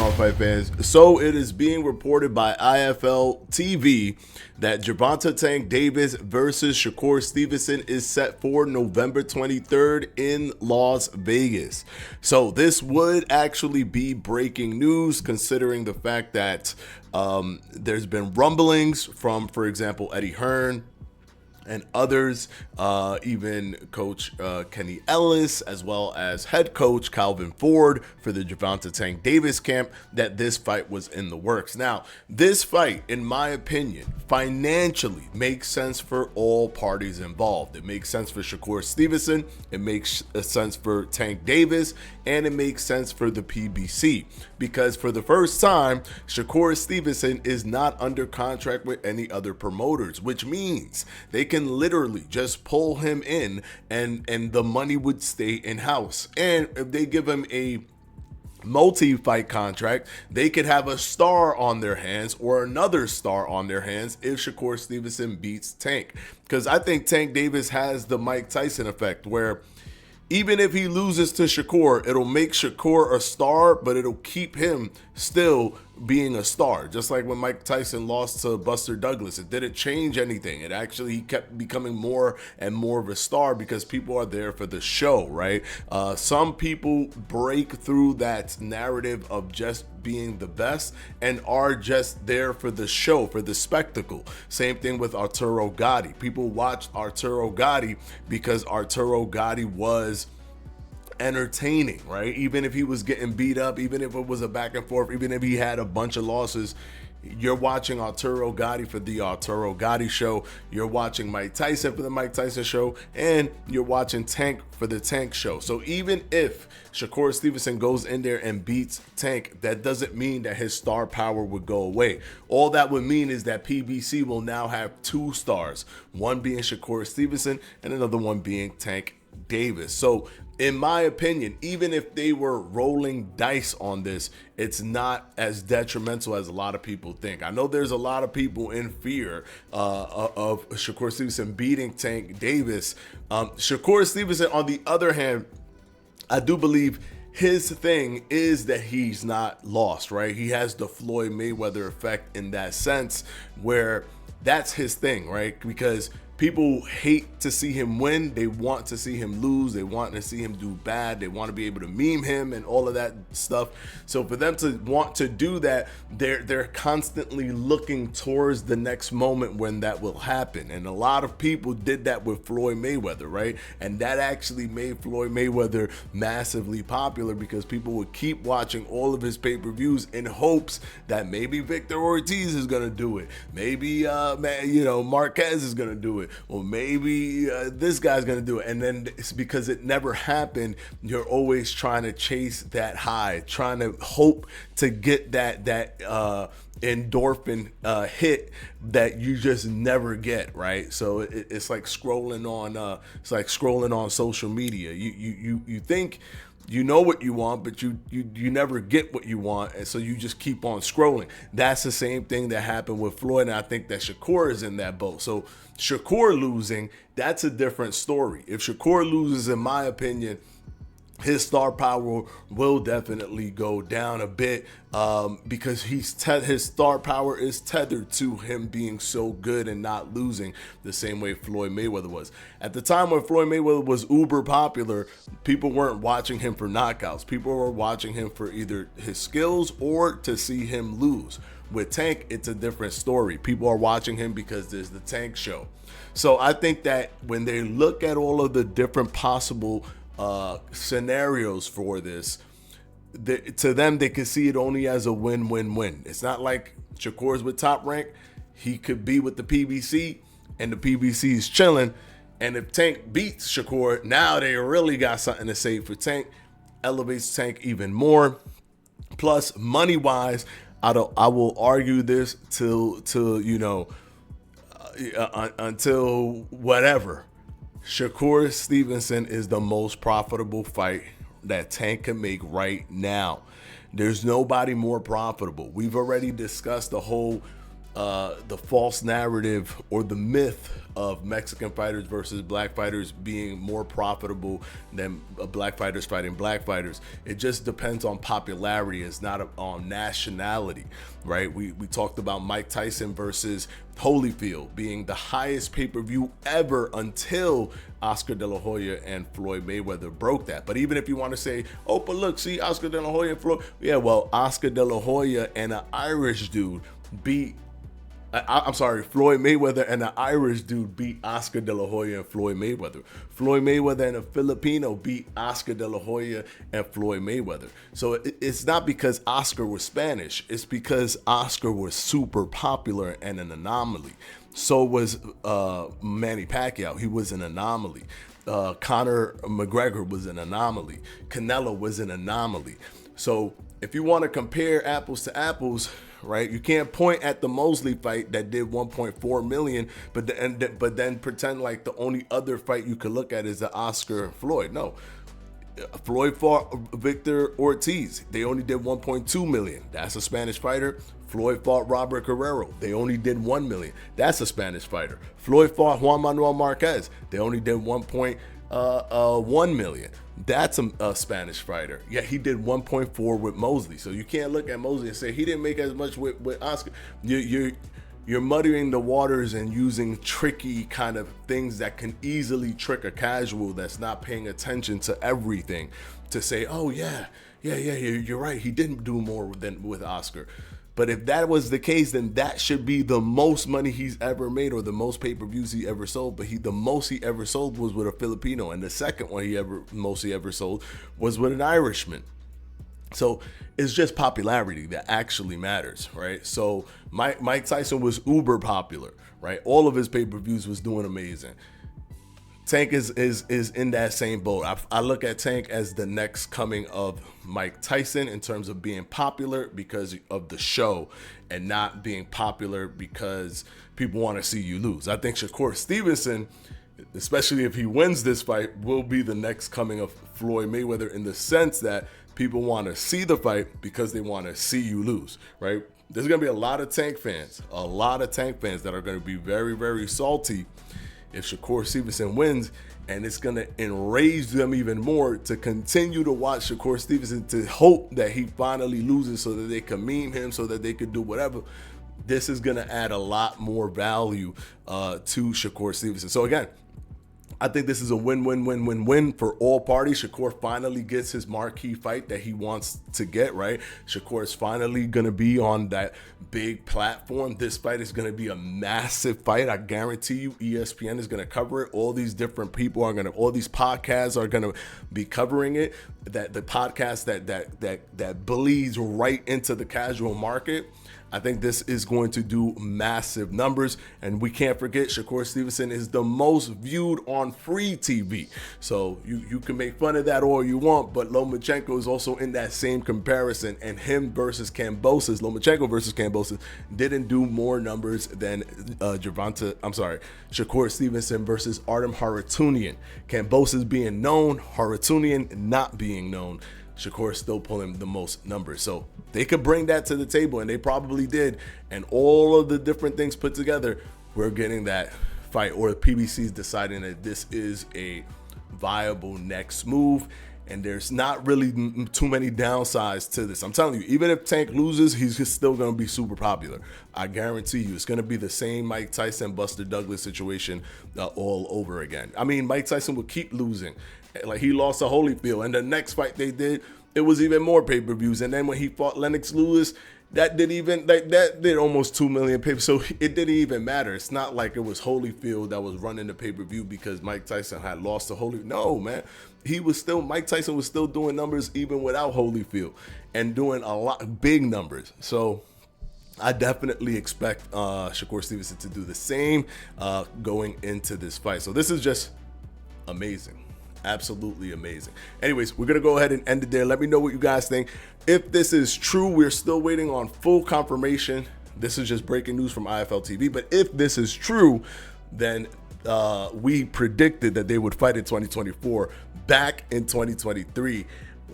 on, fight fans? So it is being reported by IFL TV that Gervonta Tank Davis versus Shakur Stevenson is set for November 23rd in Las Vegas. So this would actually be breaking news, considering the fact that there's been rumblings from, for example, Eddie Hearn and others, even Coach Kenny Ellis, as well as head coach Calvin Ford for the Gervonta Tank Davis camp, that this fight was in the works. Now, this fight, in my opinion, financially makes sense for all parties involved. It makes sense for Shakur Stevenson, it makes sense for Tank Davis, and it makes sense for the PBC, because for the first time, Shakur Stevenson is not under contract with any other promoters, which means they can literally just pull him in and the money would stay in-house. And if they give him a multi-fight contract, they could have a star on their hands or another star on their hands if Shakur Stevenson beats Tank. Because I think Tank Davis has the Mike Tyson effect, where even if he loses to Shakur, it'll make Shakur a star, but it'll keep him still being a star. Just like when Mike Tyson lost to Buster Douglas, it didn't change anything. It actually, he kept becoming more and more of a star because people are there for the show, right? Some people break through that narrative of just being the best and are just there for the show, for the spectacle. Same thing with Arturo Gatti. People watched Arturo Gatti because Arturo Gatti was entertaining, right? Even if he was getting beat up, even if it was a back and forth, even if he had a bunch of losses, you're watching Arturo Gatti for the Arturo Gatti show, you're watching Mike Tyson for the Mike Tyson show, and you're watching Tank for the Tank show. So even if Shakur Stevenson goes in there and beats Tank, that doesn't mean that his star power would go away. All that would mean is that PBC will now have two stars, one being Shakur Stevenson and another one being Tank Davis. So in my opinion, even if they were rolling dice on this, it's not as detrimental as a lot of people think. I know there's a lot of people in fear of Shakur Stevenson beating Tank Davis. Shakur Stevenson, on the other hand, I do believe his thing is that he's not lost, right? He has the Floyd Mayweather effect in that sense, where that's his thing, right? Because people hate to see him win. They want to see him lose. They want to see him do bad. They want to be able to meme him and all of that stuff. So for them to want to do that, they're constantly looking towards the next moment when that will happen. And a lot of people did that with Floyd Mayweather, right? And that actually made Floyd Mayweather massively popular, because people would keep watching all of his pay-per-views in hopes that maybe Victor Ortiz is going to do it. Maybe, Marquez is going to do it. Or maybe this guy's gonna do it. And then it's because it never happened, you're always trying to chase that high, trying to hope to get that endorphin hit that you just never get, right? So it's like scrolling on social media. You think you know what you want, but you never get what you want, and so you just keep on scrolling. That's the same thing that happened with Floyd, and I think that Shakur is in that boat. So Shakur losing, that's a different story. If Shakur loses, in my opinion, his star power will definitely go down a bit, because his star power is tethered to him being so good and not losing the same way Floyd Mayweather was. At the time when Floyd Mayweather was uber popular, people weren't watching him for knockouts. People were watching him for either his skills or to see him lose. With Tank, it's a different story. People are watching him because there's the Tank show. So I think that when they look at all of the different possible scenarios for this, to them, they can see it only as a win-win-win. It's not like Shakur's with Top Rank. He could be with the PBC, and the PBC is chilling. And if Tank beats Shakur, now they really got something to say for Tank. Elevates Tank even more. Plus, money-wise, I will argue this until whatever. Shakur Stevenson is the most profitable fight that Tank can make right now. There's nobody more profitable. We've already discussed the whole the false narrative or the myth of Mexican fighters versus black fighters being more profitable than black fighters fighting black fighters. It just depends on popularity. It's not on nationality, right? We talked about Mike Tyson versus Holyfield being the highest pay-per-view ever until Oscar De La Hoya and Floyd Mayweather broke that. But even if you want to say, oh, but look, see, Oscar De La Hoya and Floyd, yeah, well, Oscar De La Hoya and an Irish dude beat Floyd Mayweather and an Irish dude beat Oscar De La Hoya and Floyd Mayweather. Floyd Mayweather and a Filipino beat Oscar De La Hoya and Floyd Mayweather. So it's not because Oscar was Spanish. It's because Oscar was super popular and an anomaly. So was Manny Pacquiao. He was an anomaly. Conor McGregor was an anomaly. Canelo was an anomaly. So if you want to compare apples to apples, right, you can't point at the Mosley fight that did 1.4 million, but then pretend like the only other fight you could look at is the Oscar Floyd. No, Floyd fought Victor Ortiz. They only did 1.2 million. That's a Spanish fighter. Floyd fought Robert Guerrero. They only did 1 million. That's a Spanish fighter. Floyd fought Juan Manuel Marquez. They only did 1 million. That's a Spanish fighter. Yeah, he did 1.4 with Mosley. So you can't look at Mosley and say he didn't make as much with Oscar. You're muddying the waters and using tricky kind of things that can easily trick a casual that's not paying attention to everything to say, oh yeah, you're right. He didn't do more than with Oscar. But if that was the case, then that should be the most money he's ever made or the most pay-per-views he ever sold. But the most he ever sold was with a Filipino, and the second one he ever sold was with an Irishman. So it's just popularity that actually matters, right? So Mike Tyson was uber popular, right? All of his pay-per-views was doing amazing. Tank is in that same boat. I look at Tank as the next coming of Mike Tyson in terms of being popular because of the show and not being popular because people want to see you lose. I think Shakur Stevenson, especially if he wins this fight, will be the next coming of Floyd Mayweather in the sense that people want to see the fight because they want to see you lose, right? There's going to be a lot of Tank fans that are going to be very, very salty if Shakur Stevenson wins, and it's going to enrage them even more to continue to watch Shakur Stevenson to hope that he finally loses so that they can meme him, so that they could do whatever. This is going to add a lot more value to Shakur Stevenson. So again, I think this is a win for all parties. Shakur finally gets his marquee fight that he wants to get, right? Shakur is finally going to be on that big platform. This fight is going to be a massive fight. I guarantee you ESPN is going to cover it. All these different people all these podcasts are going to be covering it. That the podcast that bleeds right into the casual market. I think this is going to do massive numbers, and we can't forget Shakur Stevenson is the most viewed on free TV. So you can make fun of that all you want, but Lomachenko is also in that same comparison, and him versus Lomachenko versus Kambosos didn't do more numbers than Shakur Stevenson versus Artem Haratunian. Kambosos being known, Haratunian not being known. Shakur still pulling the most numbers. So they could bring that to the table, and they probably did. And all of the different things put together, we're getting that fight, or the PBC's deciding that this is a viable next move. And there's not really too many downsides to this. I'm telling you, even if Tank loses, he's still going to be super popular. I guarantee you, it's going to be the same Mike Tyson, Buster Douglas situation all over again. I mean, Mike Tyson will keep losing. Like, he lost to Holyfield, and the next fight they did, it was even more pay-per-views. And then when he fought Lennox Lewis, that did almost 2 million pay. So it didn't even matter. It's not like it was Holyfield that was running the pay-per-view because Mike Tyson had lost to Holyfield. No, man. Mike Tyson was still doing numbers even without Holyfield and doing a lot big numbers. So I definitely expect Shakur Stevenson to do the same going into this fight. So this is just amazing. Absolutely amazing. Anyways, we're going to go ahead and end it there. Let me know what you guys think. If this is true, we're still waiting on full confirmation. This is just breaking news from IFL TV. But if this is true, then we predicted that they would fight in 2024 back in 2023.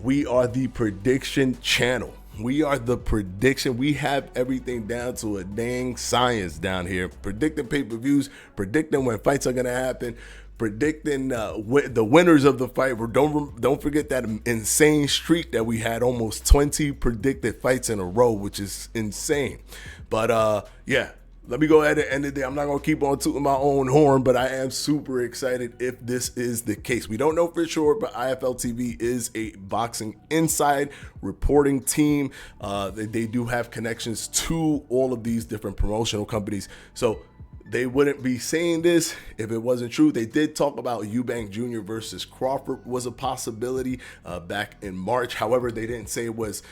We are the prediction channel. We are the prediction. We have everything down to a dang science down here. Predicting pay-per-views, predicting when fights are going to happen, predicting the winners of the fight. Don't forget that insane streak that we had, almost 20 predicted fights in a row, which is insane. But yeah. Let me go ahead and end it there. I'm not going to keep on tooting my own horn, but I am super excited if this is the case. We don't know for sure, but IFL TV is a boxing inside reporting team. They do have connections to all of these different promotional companies. So they wouldn't be saying this if it wasn't true. They did talk about Eubank Jr. versus Crawford was a possibility back in March. However, they didn't say it was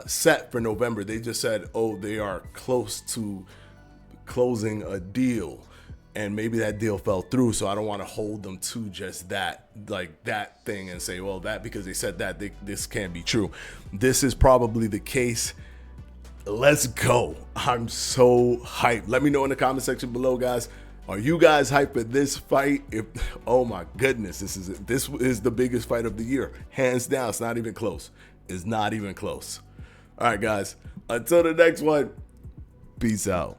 set for November. They just said, oh, they are close to closing a deal, and maybe that deal fell through, so I don't want to hold them to just that, like that thing, and say, well, that because they said that this can't be true. This is probably the case. Let's go. I'm so hyped. Let me know in the comment section below, guys. Are you guys hyped for this fight? Oh my goodness, this is the biggest fight of the year, hands down. It's not even close. It's not even close. All right, guys, until the next one, peace out.